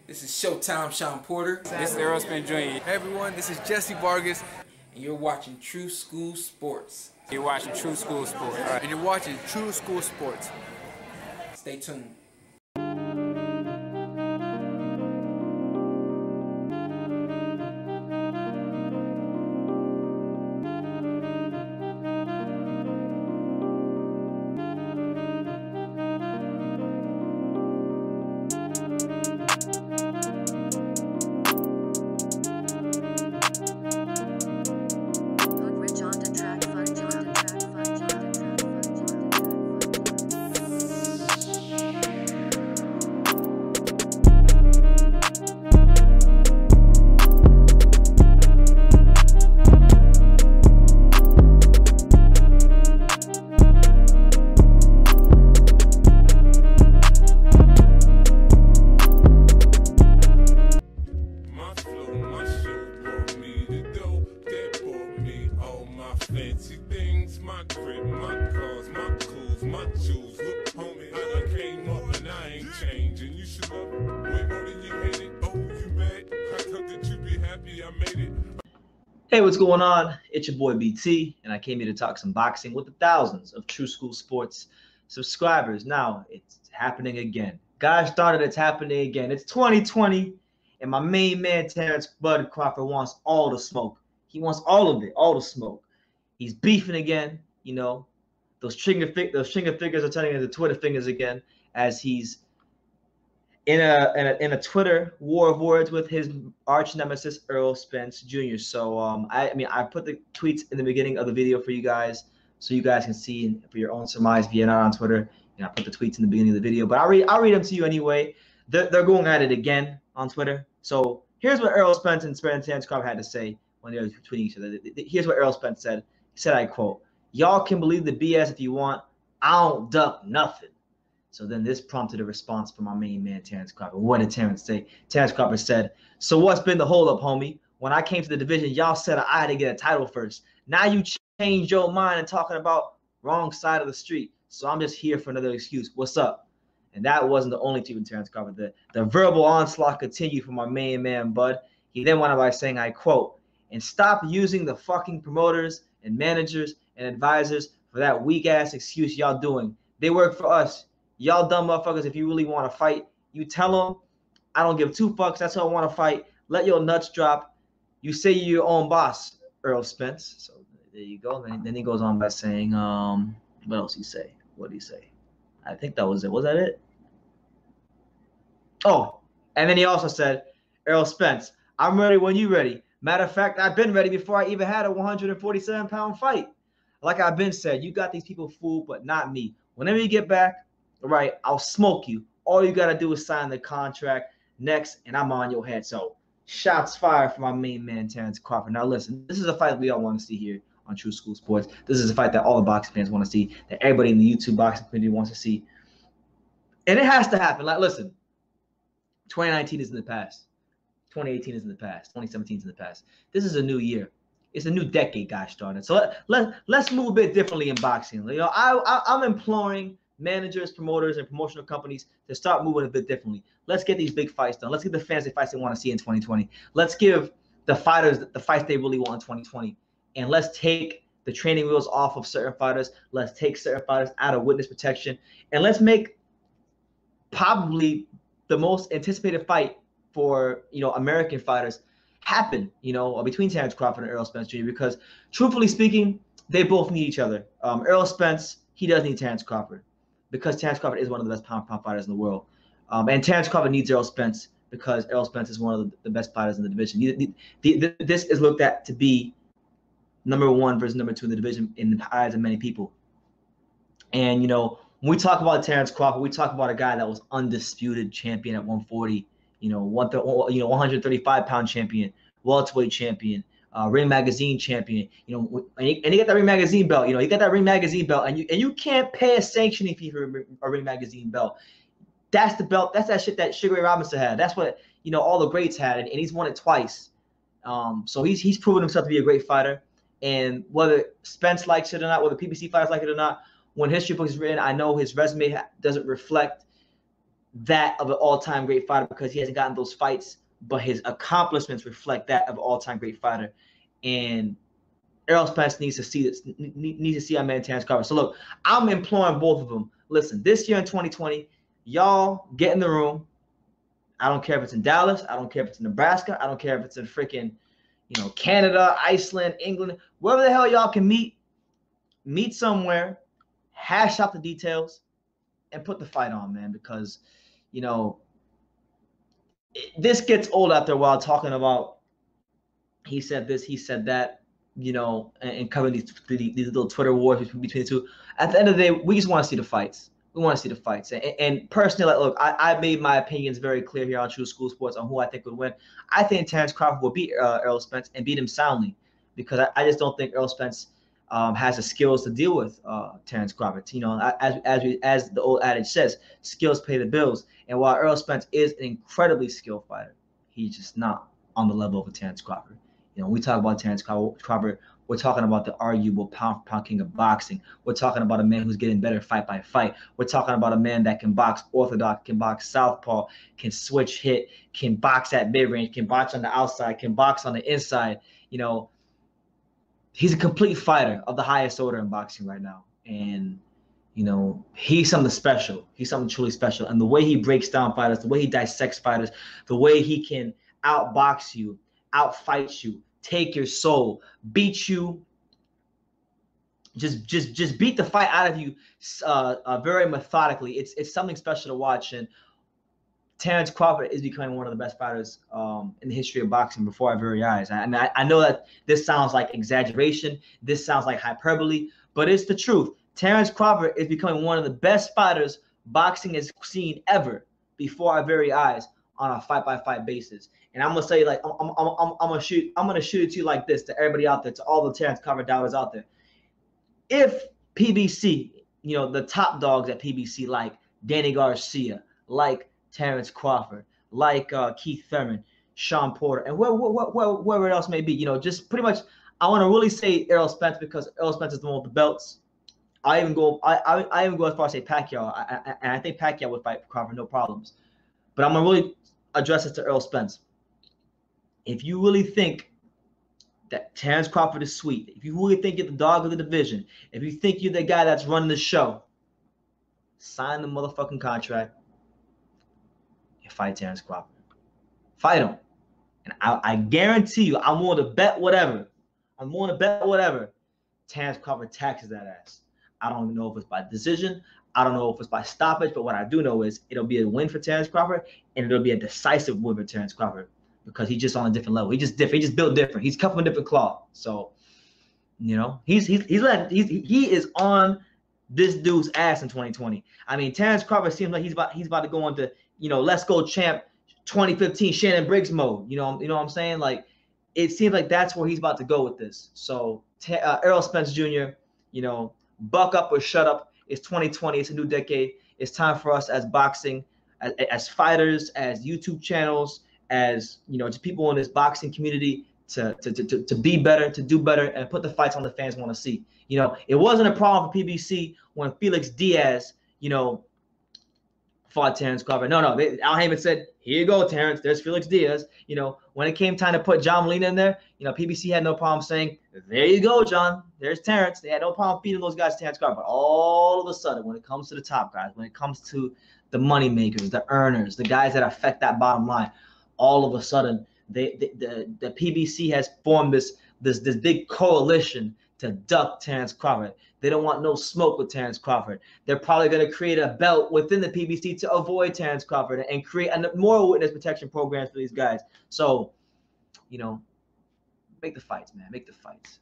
This is Showtime Sean Porter. This is Errol Spence Jr. Hey everyone, this is Jesse Vargas. And you're watching True School Sports. You're watching True School Sports. All right. And you're watching True School Sports. Stay tuned. Fancy things, my crib, my cars, my clothes, my jewels. Look, homie, I came up and I ain't changing. You should love it way more than you hate it. Oh, you mad? I thought that you'd be happy I made it. Hey, what's going on? It's your boy BT, and I came here to talk some boxing with the thousands of True School Sports subscribers. Now, it's happening again. Gosh darn it, it's happening again. It's 2020, and my main man, Terence Crawford, wants all the smoke. He wants all of it, all the smoke. He's beefing again, you know. Those finger fingers are turning into Twitter fingers again, as he's in a Twitter war of words with his arch nemesis Errol Spence Jr. So I put the tweets in the beginning of the video for you guys, so you guys can see and for your own surmise if you're not on Twitter. You know, I put the tweets in the beginning of the video, but I'll read them to you anyway. They're going at it again on Twitter. So here's what Errol Spence and Terence Crawford had to say when they were tweeting each other. Here's what Errol Spence said. He said, I quote, "Y'all can believe the BS if you want. I don't duck nothing." So then this prompted a response from my main man, Terence Crawford. What did Terence say? Terence Crawford said, "So what's been the holdup, homie? When I came to the division, y'all said I had to get a title first. Now you changed your mind and talking about wrong side of the street. So I'm just here for another excuse. What's up?" And that wasn't the only tweet from Terence Crawford. The verbal onslaught continued from my main man, Bud. He then went on by saying, I quote, "And stop using the fucking promoters and managers and advisors for that weak-ass excuse y'all doing. They work for us. Y'all dumb motherfuckers, if you really want to fight, you tell them, I don't give two fucks. That's how I want to fight. Let your nuts drop. You say you're your own boss, Errol Spence." So there you go. Then he goes on by saying, what else he say? What did he say? I think that was it. Was that it? Oh, and then he also said, "Errol Spence, I'm ready when you're ready. Matter of fact, I've been ready before I even had a 147-pound fight. Like I've been said, you got these people fooled, but not me. Whenever you get back, all right, I'll smoke you. All you got to do is sign the contract next, and I'm on your head." So shots fired from my main man, Terence Crawford. Now, listen, this is a fight we all want to see here on True School Sports. This is a fight that all the boxing fans want to see, that everybody in the YouTube boxing community wants to see. And it has to happen. Like, listen, 2019 is in the past. 2018 is in the past. 2017 is in the past. This is a new year. It's a new decade, gosh darn it. So let's move a bit differently in boxing. You know, I'm imploring managers, promoters, and promotional companies to start moving a bit differently. Let's get these big fights done. Let's get the fans the fights they want to see in 2020. Let's give the fighters the fights they really want in 2020. And let's take the training wheels off of certain fighters. Let's take certain fighters out of witness protection. And let's make probably the most anticipated fight for, you know, American fighters happen, you know, between Terence Crawford and Errol Spence Jr. Because truthfully speaking, they both need each other. Errol Spence, he does need Terence Crawford because Terence Crawford is one of the best pound fighters in the world. And Terence Crawford needs Errol Spence because Errol Spence is one of the best fighters in the division. This is looked at to be number one versus number two in the division in the eyes of many people. And, you know, when we talk about Terence Crawford, we talk about a guy that was undisputed champion at 140, 135-pound champion, welterweight champion, Ring Magazine champion. You know, and he got that Ring Magazine belt. You know, he got that Ring Magazine belt, and you can't pay a sanctioning fee for a Ring Magazine belt. That's the belt. That's that shit that Sugar Ray Robinson had. That's what, you know, all the greats had, and he's won it twice. So he's proven himself to be a great fighter. And whether Spence likes it or not, whether PBC fighters like it or not, when history books is written, I know his resume doesn't reflect that of an all-time great fighter because he hasn't gotten those fights, but his accomplishments reflect that of an all-time great fighter. And Errol Spence needs to see this, needs to see our man Terence Crawford. So look, I'm imploring both of them. Listen, this year in 2020, y'all get in the room. I don't care if it's in Dallas. I don't care if it's in Nebraska. I don't care if it's in freaking, Canada, Iceland, England, wherever the hell y'all can meet. Meet somewhere, hash out the details, and put the fight on, man. Because, this gets old out there while talking about he said this, he said that, and covering these little Twitter wars between the two. At the end of the day, we just want to see the fights. We want to see the fights. And personally, look, I made my opinions very clear here on True School Sports on who I think would win. I think Terence Crawford will beat Errol Spence and beat him soundly because I just don't think Errol Spence has the skills to deal with Terence Crawford. As the old adage says, skills pay the bills. And while Errol Spence is an incredibly skilled fighter, he's just not on the level of a Terence Crawford. When we talk about Terence Crawford, we're talking about the arguable pound king of boxing. We're talking about a man who's getting better fight by fight. We're talking about a man that can box orthodox, can box southpaw, can switch hit, can box at mid-range, can box on the outside, can box on the inside. He's a complete fighter of the highest order in boxing right now. And, he's something special. He's something truly special. And the way he breaks down fighters, the way he dissects fighters, the way he can outbox you, outfight you, take your soul, beat you, just beat the fight out of you very methodically. It's something special to watch. And Terence Crawford is becoming one of the best fighters in the history of boxing before our very eyes. And I know that this sounds like exaggeration. This sounds like hyperbole, but it's the truth. Terence Crawford is becoming one of the best fighters boxing has seen ever before our very eyes on a fight-by-fight basis. And I'm gonna say, like, I'm gonna shoot it to you like this, to everybody out there, to all the Terence Crawford doubters out there. If PBC, the top dogs at PBC, like Danny Garcia, like Terence Crawford, like Keith Thurman, Sean Porter, and whoever else may be, just pretty much, I want to really say Errol Spence because Errol Spence is the one with the belts. I even go as far as say Pacquiao, and I think Pacquiao would fight Crawford, no problems. But I'm gonna really address this to Errol Spence. If you really think that Terence Crawford is sweet, if you really think you're the dog of the division, if you think you're the guy that's running the show, sign the motherfucking contract and fight Terence Crawford. Fight him. And I guarantee you, I'm willing to bet whatever. Terence Crawford taxes that ass. I don't even know if it's by decision. I don't know if it's by stoppage, but what I do know is it'll be a win for Terence Crawford, and it'll be a decisive win for Terence Crawford because he's just on a different level. He's just different. He just built different. He's cut from a different cloth. So, he is on this dude's ass in 2020. I mean, Terence Crawford seems like he's about to go into Let's Go Champ 2015 Shannon Briggs mode. You know what I'm saying? Like, it seems like that's where he's about to go with this. So, Errol Spence Jr., buck up or shut up. It's 2020. It's a new decade. It's time for us as boxing, as fighters, as YouTube channels, as just people in this boxing community to be better, to do better, and put the fights on the fans want to see. It wasn't a problem for PBC when Felix Diaz, fought Terence Crawford. No, Al Heyman said, "Here you go, Terence. There's Felix Diaz." When it came time to put John Molina in there, PBC had no problem saying, "There you go, John. There's Terence." They had no problem feeding those guys Terence Crawford. But all of a sudden, when it comes to the top guys, when it comes to the money makers, the earners, the guys that affect that bottom line, all of a sudden, the PBC has formed this big coalition to duck Terence Crawford. They don't want no smoke with Terence Crawford. They're probably going to create a belt within the PBC to avoid Terence Crawford and create more witness protection programs for these guys. So, make the fights, man. Make the fights.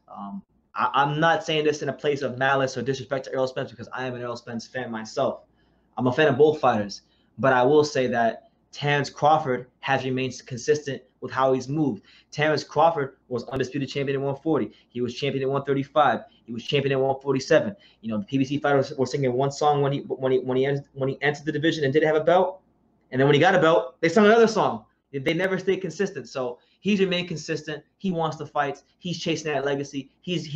I'm not saying this in a place of malice or disrespect to Errol Spence because I am an Errol Spence fan myself. I'm a fan of both fighters. But I will say that Terence Crawford has remained consistent with how he's moved. Terence Crawford was undisputed champion at 140. He was champion at 135. He was champion at 147. The PBC fighters were singing one song when he entered the division and didn't have a belt, and then when he got a belt, they sung another song. They never stayed consistent. So he's remained consistent. He wants the fights. He's chasing that legacy. He's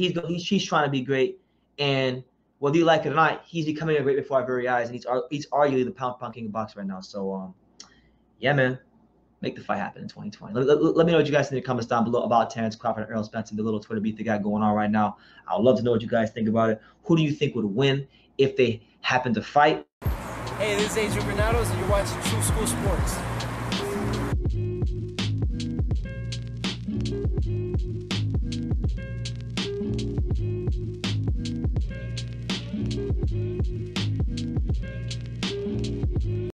trying to be great. And whether you like it or not, he's becoming a great before our very eyes, and he's arguably the pound king of boxing right now. So, yeah, man, make the fight happen in 2020. Let me know what you guys think in the comments down below about Terence Crawford and Errol Spence and the little Twitter beat they got going on right now. I would love to know what you guys think about it. Who do you think would win if they happen to fight? Hey, this is Adrian Granados, and you're watching True School Sports.